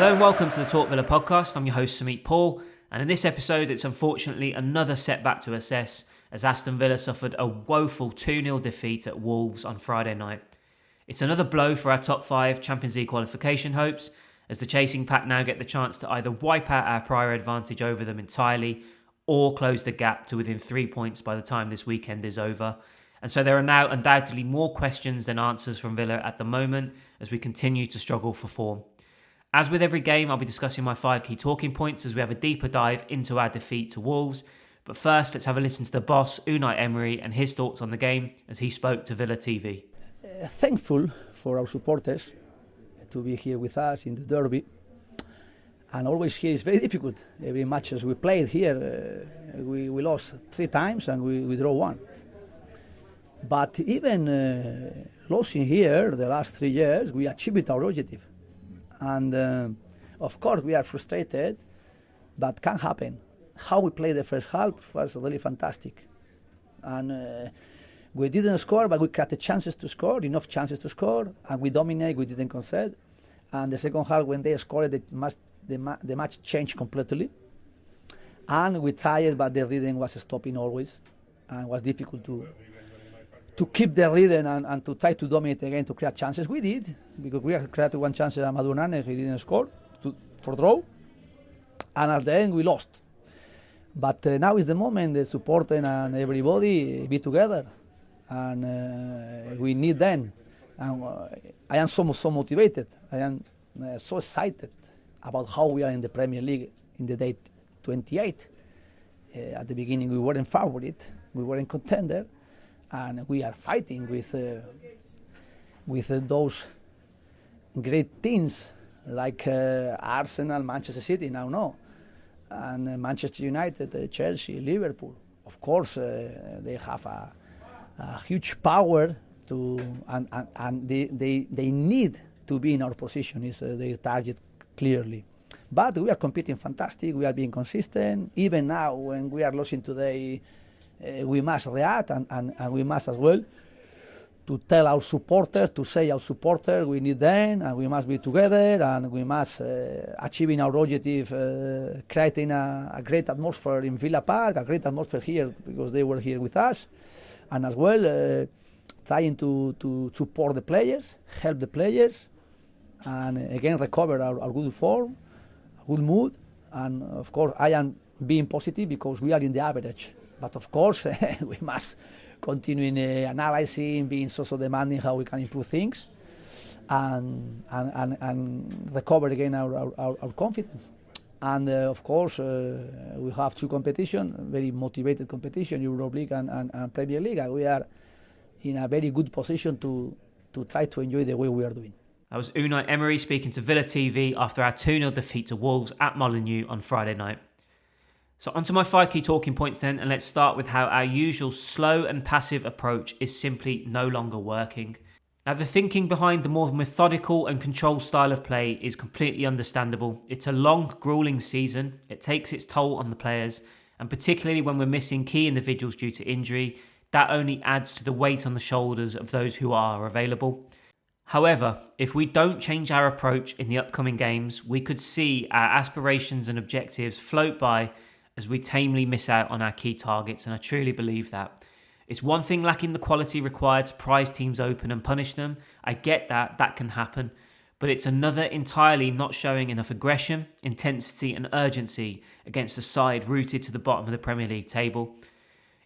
Hello and welcome to the Talk Villa podcast. I'm your host Samit Paul, and in this episode it's unfortunately another setback to assess as Aston Villa suffered a woeful 2-0 defeat at Wolves on Friday night. It's another blow for our top 5 Champions League qualification hopes, as the chasing pack now get the chance to either wipe out our prior advantage over them entirely or close the gap to within 3 points by the time this weekend is over. And so there are now undoubtedly more questions than answers from Villa at the moment as we continue to struggle for form. As with every game, I'll be discussing my 5 key talking points as we have a deeper dive into our defeat to Wolves. But first, let's have a listen to the boss, Unai Emery, and his thoughts on the game as he spoke to Villa TV. Thankful for our supporters to be here with us in the derby. And always here is very difficult. Every match as we played here, we lost 3 times and we draw 1. But even losing here the last 3 years, we achieved our objective. And of course we are frustrated, but can happen. How we played the first half was really fantastic. And we didn't score, but we created chances to score, enough chances to score, and we dominate, we didn't concede. And the second half, when they scored, the match changed completely. And we tried, but the rhythm was stopping always, and it was difficult to keep the rhythm and to try to dominate again, to create chances. We did, because we created 1 chance at Madunane, he didn't score, for draw. And at the end, we lost. But now is the moment, the supporter and everybody be together. And we need them. And I am so motivated. I am so excited about how we are in the Premier League in the day 28. At the beginning, we weren't favorite, we weren't contender. And we are fighting with those great teams like Arsenal, Manchester City, now no, and Manchester United, Chelsea, Liverpool. Of course, they have a huge power and they need to be in our position. Is their target clearly. But we are competing fantastic. We are being consistent. Even now, when we are losing today, we must react and we must as well to tell our supporters, to say our supporters, we need them and we must be together and we must achieving our objective, creating a great atmosphere in Villa Park, a great atmosphere here because they were here with us, and as well trying to support the players, help the players, and again recover our good form, good mood, and of course I am being positive because we are in the average. But of course, we must continue analyzing, being so demanding how we can improve things, and recover again our confidence. And of course, we have 2 competitions, very motivated competition, Europa League and Premier League. And we are in a very good position to try to enjoy the way we are doing. That was Unai Emery speaking to Villa TV after our 2-0 defeat to Wolves at Molineux on Friday night. So onto my 5 key talking points then, and let's start with how our usual slow and passive approach is simply no longer working. Now the thinking behind the more methodical and controlled style of play is completely understandable. It's a long, gruelling season, it takes its toll on the players, and particularly when we're missing key individuals due to injury, that only adds to the weight on the shoulders of those who are available. However, if we don't change our approach in the upcoming games, we could see our aspirations and objectives float by as we tamely miss out on our key targets, and I truly believe that. It's one thing lacking the quality required to prize teams open and punish them. I get that can happen. But it's another entirely not showing enough aggression, intensity and urgency against a side rooted to the bottom of the Premier League table.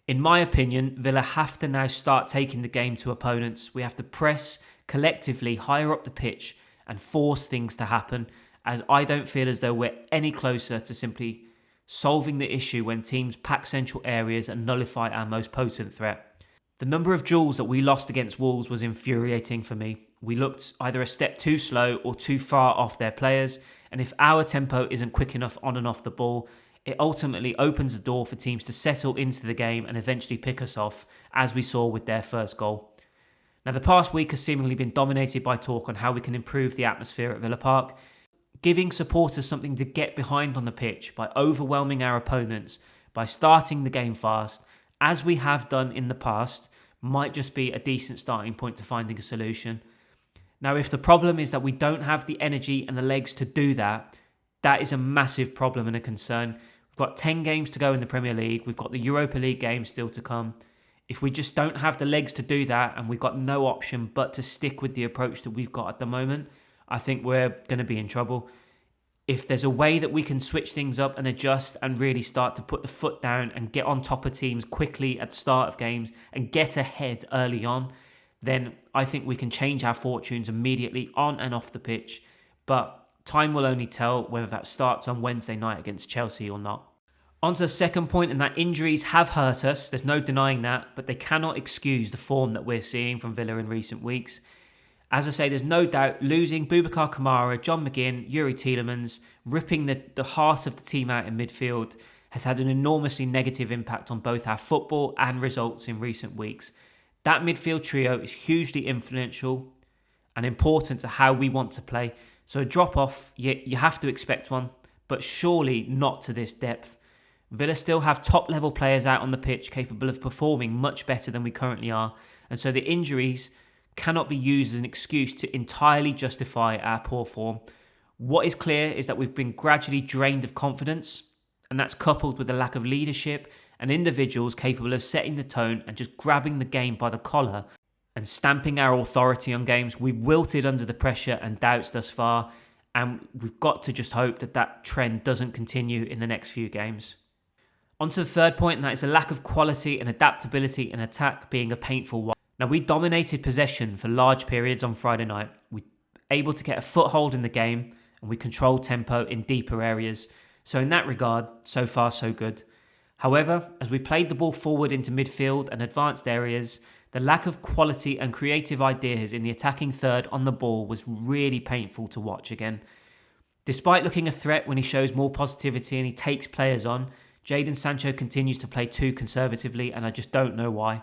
In my opinion, Villa have to now start taking the game to opponents. We have to press collectively higher up the pitch and force things to happen, as I don't feel as though we're any closer to simply solving the issue when teams pack central areas and nullify our most potent threat. The number of duels that we lost against Wolves was infuriating for me. We looked either a step too slow or too far off their players, and if our tempo isn't quick enough on and off the ball, it ultimately opens the door for teams to settle into the game and eventually pick us off, as we saw with their first goal. Now the past week has seemingly been dominated by talk on how we can improve the atmosphere at Villa Park, giving supporters something to get behind on the pitch by overwhelming our opponents, by starting the game fast, as we have done in the past, might just be a decent starting point to finding a solution. Now, if the problem is that we don't have the energy and the legs to do that, that is a massive problem and a concern. We've got 10 games to go in the Premier League. We've got the Europa League games still to come. If we just don't have the legs to do that and we've got no option but to stick with the approach that we've got at the moment, I think we're going to be in trouble. If there's a way that we can switch things up and adjust and really start to put the foot down and get on top of teams quickly at the start of games and get ahead early on, then I think we can change our fortunes immediately on and off the pitch. But time will only tell whether that starts on Wednesday night against Chelsea or not. On to the second point, and that injuries have hurt us. There's no denying that, but they cannot excuse the form that we're seeing from Villa in recent weeks. As I say, there's no doubt losing Boubacar Kamara, John McGinn, Yuri Tielemans, ripping the heart of the team out in midfield has had an enormously negative impact on both our football and results in recent weeks. That midfield trio is hugely influential and important to how we want to play. So a drop-off, you have to expect one, but surely not to this depth. Villa still have top-level players out on the pitch capable of performing much better than we currently are, and so the injuries cannot be used as an excuse to entirely justify our poor form. What is clear is that we've been gradually drained of confidence, and that's coupled with the lack of leadership and individuals capable of setting the tone and just grabbing the game by the collar and stamping our authority on games. We've wilted under the pressure and doubts thus far, and we've got to just hope that that trend doesn't continue in the next few games. On to the third point, and that is the lack of quality and adaptability in attack being a painful one. Now, we dominated possession for large periods on Friday night. We were able to get a foothold in the game, and we controlled tempo in deeper areas. So in that regard, so far so good. However, as we played the ball forward into midfield and advanced areas, the lack of quality and creative ideas in the attacking third on the ball was really painful to watch again. Despite looking a threat when he shows more positivity and he takes players on, Jadon Sancho continues to play too conservatively, and I just don't know why.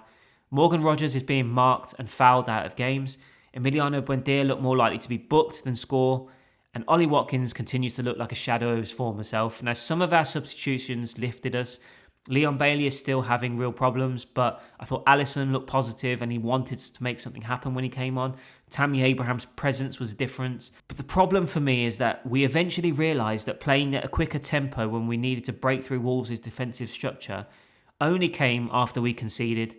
Morgan Rogers is being marked and fouled out of games. Emiliano Buendia looked more likely to be booked than score. And Ollie Watkins continues to look like a shadow of his former self. Now, some of our substitutions lifted us. Leon Bailey is still having real problems, but I thought Alisson looked positive and he wanted to make something happen when he came on. Tammy Abraham's presence was a difference. But the problem for me is that we eventually realised that playing at a quicker tempo when we needed to break through Wolves' defensive structure only came after we conceded.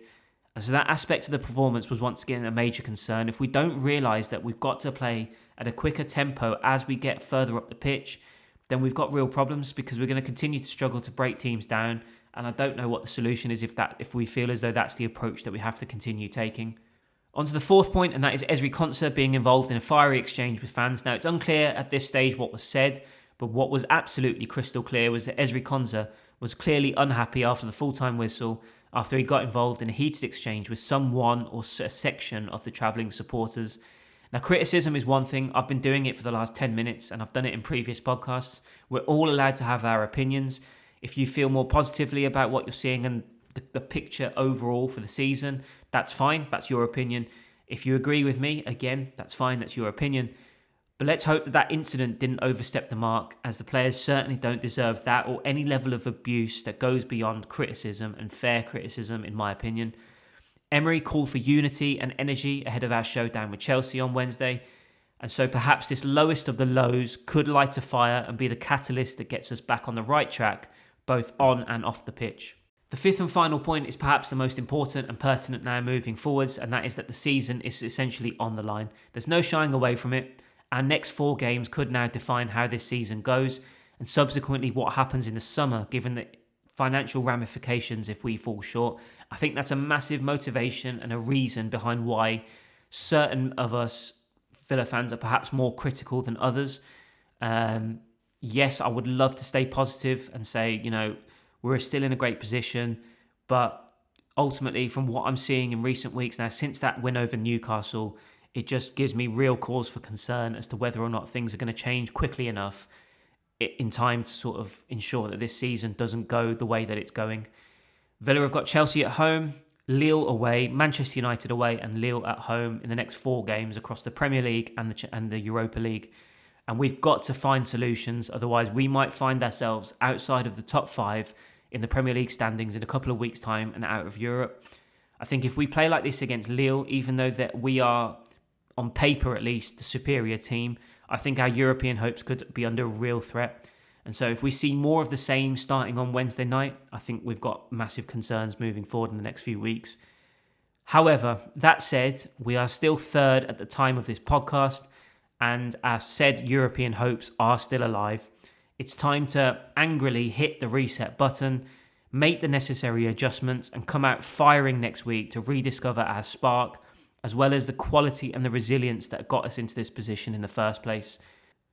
And so that aspect of the performance was once again a major concern. If we don't realise that we've got to play at a quicker tempo as we get further up the pitch, then we've got real problems because we're going to continue to struggle to break teams down. And I don't know what the solution is if we feel as though that's the approach that we have to continue taking. On to the fourth point, and that is Ezri Konsa being involved in a fiery exchange with fans. Now, it's unclear at this stage what was said, but what was absolutely crystal clear was that Ezri Konsa was clearly unhappy after the full-time whistle after he got involved in a heated exchange with someone or a section of the travelling supporters. Now, criticism is one thing. I've been doing it for the last 10 minutes and I've done it in previous podcasts. We're all allowed to have our opinions. If you feel more positively about what you're seeing and the picture overall for the season, that's fine. That's your opinion. If you agree with me, again, that's fine. That's your opinion. But let's hope that that incident didn't overstep the mark, as the players certainly don't deserve that or any level of abuse that goes beyond criticism and fair criticism, in my opinion. Emery called for unity and energy ahead of our showdown with Chelsea on Wednesday, and so perhaps this lowest of the lows could light a fire and be the catalyst that gets us back on the right track, both on and off the pitch. The fifth and final point is perhaps the most important and pertinent now moving forwards, and that is that the season is essentially on the line. There's no shying away from it. Our next 4 games could now define how this season goes, and subsequently what happens in the summer, given the financial ramifications if we fall short. I think that's a massive motivation and a reason behind why certain of us Villa fans are perhaps more critical than others. Yes, I would love to stay positive and say, we're still in a great position, but ultimately from what I'm seeing in recent weeks now, since that win over Newcastle, it just gives me real cause for concern as to whether or not things are going to change quickly enough in time to sort of ensure that this season doesn't go the way that it's going. Villa have got Chelsea at home, Lille away, Manchester United away, and Lille at home in the next 4 games across the Premier League and the Europa League. And we've got to find solutions, otherwise we might find ourselves outside of the top 5 in the Premier League standings in a couple of weeks' time and out of Europe. I think if we play like this against Lille, even though that we are on paper at least, the superior team, I think our European hopes could be under real threat. And so if we see more of the same starting on Wednesday night, I think we've got massive concerns moving forward in the next few weeks. However, that said, we are still third at the time of this podcast, and our said European hopes are still alive. It's time to angrily hit the reset button, make the necessary adjustments, and come out firing next week to rediscover our spark, as well as the quality and the resilience that got us into this position in the first place.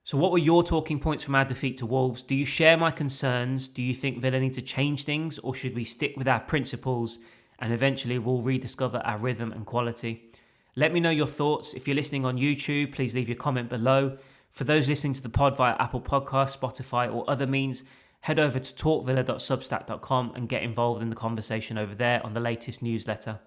So what were your talking points from our defeat to Wolves? Do you share my concerns? Do you think Villa need to change things, or should we stick with our principles and eventually we'll rediscover our rhythm and quality? Let me know your thoughts. If you're listening on YouTube, please leave your comment below. For those listening to the pod via Apple Podcasts, Spotify or other means, head over to talkvilla.substack.com and get involved in the conversation over there on the latest newsletter.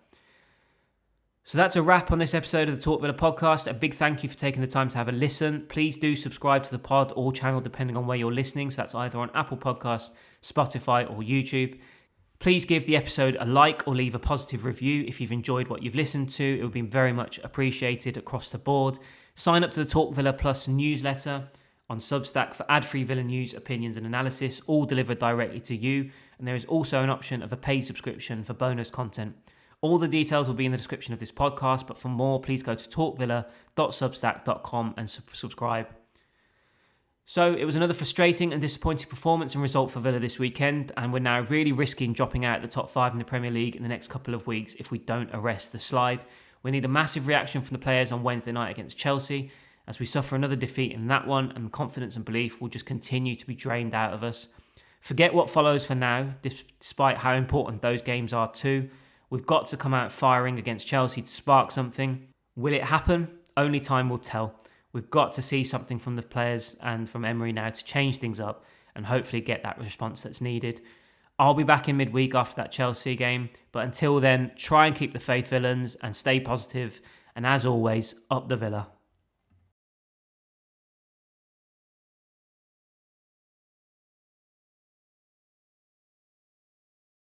So that's a wrap on this episode of the Talk Villa podcast. A big thank you for taking the time to have a listen. Please do subscribe to the pod or channel depending on where you're listening. So that's either on Apple Podcasts, Spotify or YouTube. Please give the episode a like or leave a positive review if you've enjoyed what you've listened to. It would be very much appreciated across the board. Sign up to the Talk Villa Plus newsletter on Substack for ad-free Villa news, opinions and analysis, all delivered directly to you. And there is also an option of a paid subscription for bonus content. All the details will be in the description of this podcast, but for more, please go to talkvilla.substack.com and subscribe. So it was another frustrating and disappointing performance and result for Villa this weekend, and we're now really risking dropping out of the top 5 in the Premier League in the next couple of weeks if we don't arrest the slide. We need a massive reaction from the players on Wednesday night against Chelsea, as we suffer another defeat in that one, and confidence and belief will just continue to be drained out of us. Forget what follows for now, despite how important those games are too. We've got to come out firing against Chelsea to spark something. Will it happen? Only time will tell. We've got to see something from the players and from Emery now to change things up and hopefully get that response that's needed. I'll be back in midweek after that Chelsea game, but until then, try and keep the faith, villains, and stay positive. And as always, up the Villa.